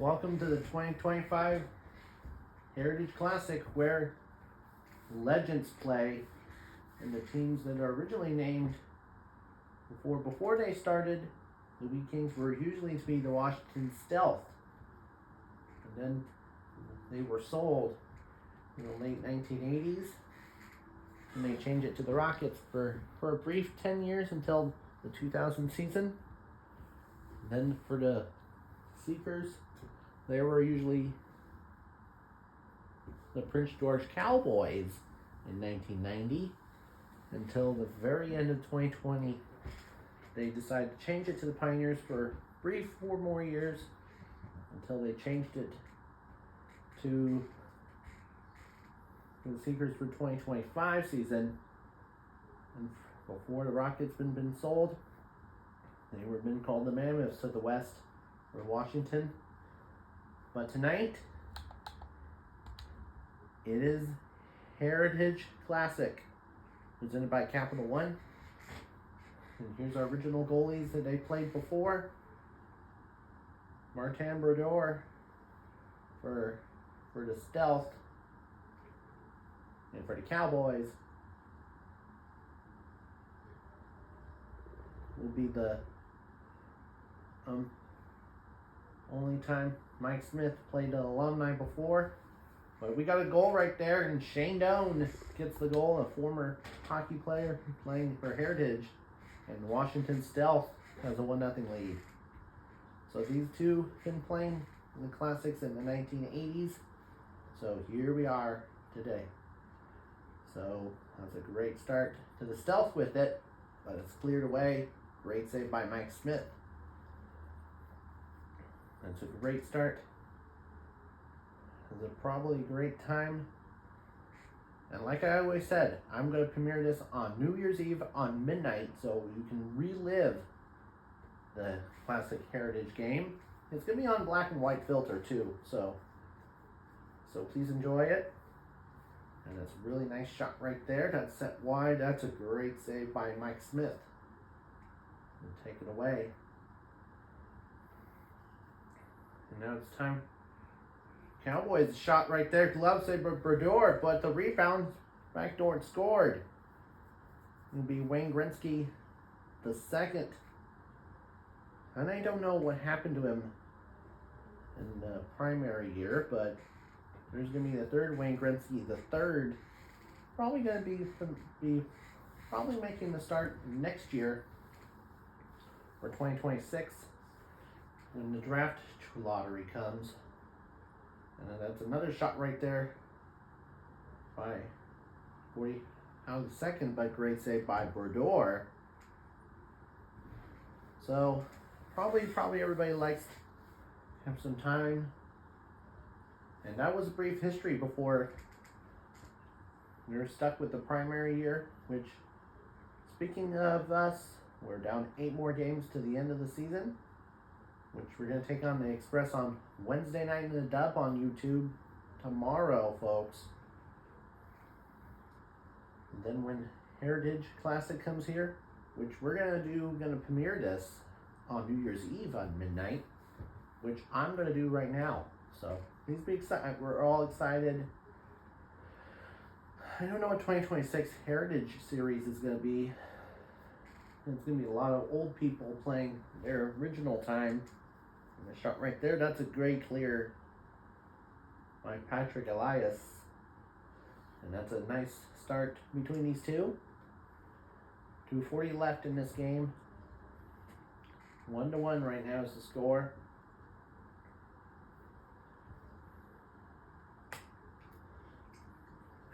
Welcome to the 2025 Heritage Classic, where legends play, and the teams that are originally named before they started, the Wheat Kings were usually to be the Washington Stealth, and then they were sold in the late 1980s, and they changed it to the Rockets for a brief 10 years until the 2000 season. And then for the Seekers, they were usually the Prince George Cowboys in 1990 until the very end of 2020. They decided to change it to the Pioneers for a brief 4 more years until they changed it to the Seekers for 2025 season. And before the Rockets been sold, they were been called the Mammoths of the West or Washington. But tonight, it is Heritage Classic, presented by Capital One. And here's our original goalies that they played before. Martin Brodeur for the Stealth, and for the Cowboys will be the only time Mike Smith played an alumni before. But we got a goal right there, and Shane Doan gets the goal, a former hockey player playing for Heritage, and Washington Stealth has a 1-0 lead. So these two been playing in the Classics in the 1980s. So here we are today. So that's a great start to the Stealth with it, but it's cleared away. Great save by Mike Smith. That's a great start. It's a probably great time. And like I always said, I'm going to premiere this on New Year's Eve on midnight so you can relive the Classic Heritage game. It's going to be on black and white filter too, so please enjoy it. And that's a really nice shot right there. That's set wide. That's a great save by Mike Smith. And take it away. And now it's time. Cowboys shot right there. Glove save by Brodeur, but the rebound backdoor and scored. It'll be Wayne Gretzky the second. And I don't know what happened to him in the primary year, but there's going to be the third Wayne Gretzky the third. Probably going to be probably making the start next year for 2026 when the draft lottery comes. And that's another shot right there by 40 out of the second, but great save by Brodeur. So probably everybody likes to have some time. And that was a brief history before we were stuck with the primary year, which, speaking of us, we're down 8 more games to the end of the season, which we're going to take on the Express on Wednesday night in the dub on YouTube tomorrow, folks. And then when Heritage Classic comes here, which we're going to premiere this on New Year's Eve on midnight, which I'm going to do right now. So please be excited. We're all excited. I don't know what 2026 Heritage Series is going to be. It's going to be a lot of old people playing their original time. And the shot right there, that's a great clear by Patrick Elias. And that's a nice start between these two. 2:40 left in this game. 1-1 right now is the score.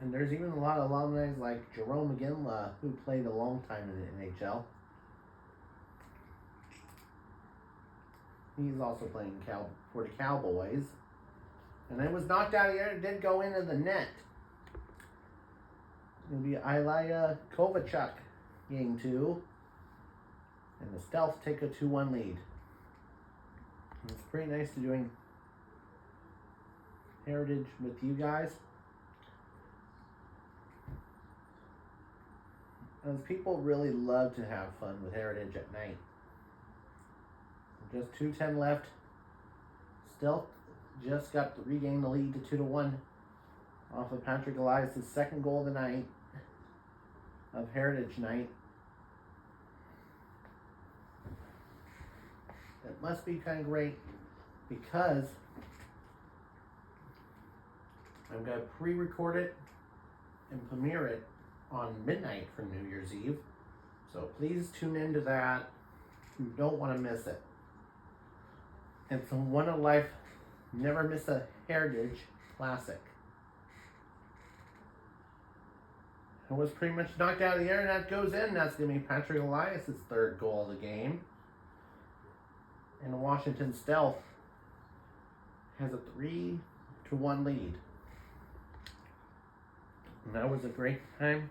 And there's even a lot of alumni like Jerome McGinley, who played a long time in the NHL. He's also playing for the Cowboys. And it was knocked out here. It did go into the net. It'll be Ilya Kovalchuk, game 2. And the Stealth take a 2-1 lead. And it's pretty nice to doing Heritage with you guys. As people really love to have fun with Heritage at night. Just 2:10 left. Stealth just got to regain the lead to 2-1 off of Patrick Elias' second goal of the night of Heritage Night. It must be kind of great because I'm going to pre-record it and premiere it on midnight for New Year's Eve. So please tune into that. You don't want to miss it. It's a one of life, never miss a Heritage Classic. It was pretty much knocked out of the air, and that goes in. That's going to be Patrick Elias' third goal of the game. And the Washington Stealth has a 3-1 lead. And that was a great time,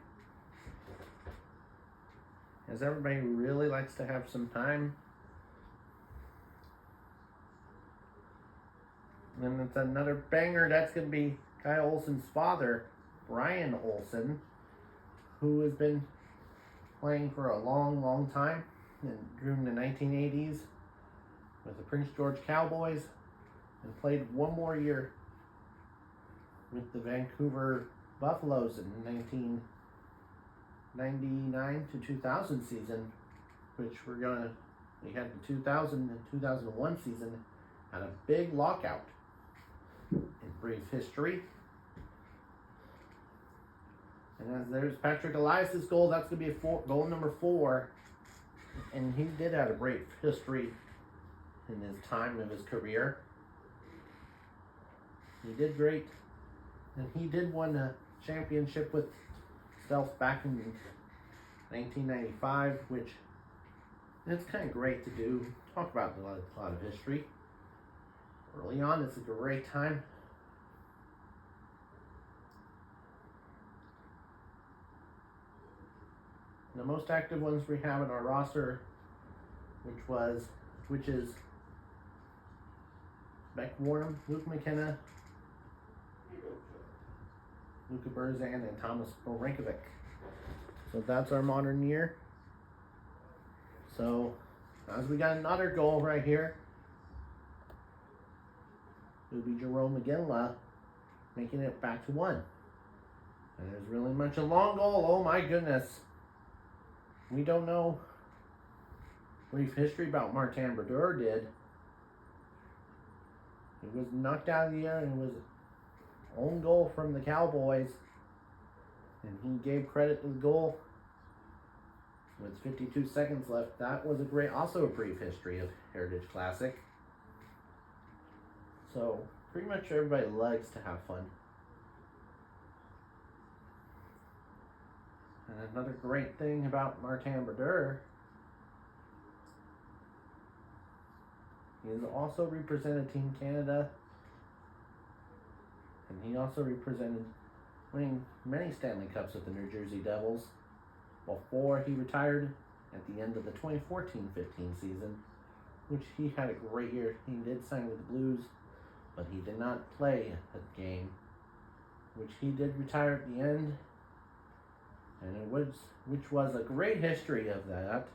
as everybody really likes to have some time. And then it's another banger. That's going to be Kyle Olson's father, Brian Olson, who has been playing for a long time during the 1980s with the Prince George Cowboys, and played one more year with the Vancouver Buffaloes in 1999 to 2000 season, which we had the 2000 and 2001 season, had a big lockout in brief history. And as there's Patrick Elias' goal, that's going to be goal number 4. And he did have a great history in his time of his career. He did great. And he did win a championship with Stealth back in 1995, which it's kind of great to do. Talk about a lot of history. Early on, it's a great time. The most active ones we have in our roster, which is Beck Warham, Luke McKenna, Luka Burzan, and Thomas Borankovic. So that's our modern year. So as we got another goal right here, it'll be Jerome McGinley making it back to 1. And there's really much a long goal. Oh my goodness. We don't know brief history about Martin Brodeur did. He was knocked out of the air, and it was own goal from the Cowboys. And he gave credit to the goal with 52 seconds left. That was also a brief history of Heritage Classic. So pretty much everybody likes to have fun. And another great thing about Martin Brodeur, he has also represented Team Canada, and he also represented winning many Stanley Cups with the New Jersey Devils before he retired at the end of the 2014-15 season, which he had a great year. He did sign with the Blues, but he did not play a game, which he did retire at the end. And which was a great history of that.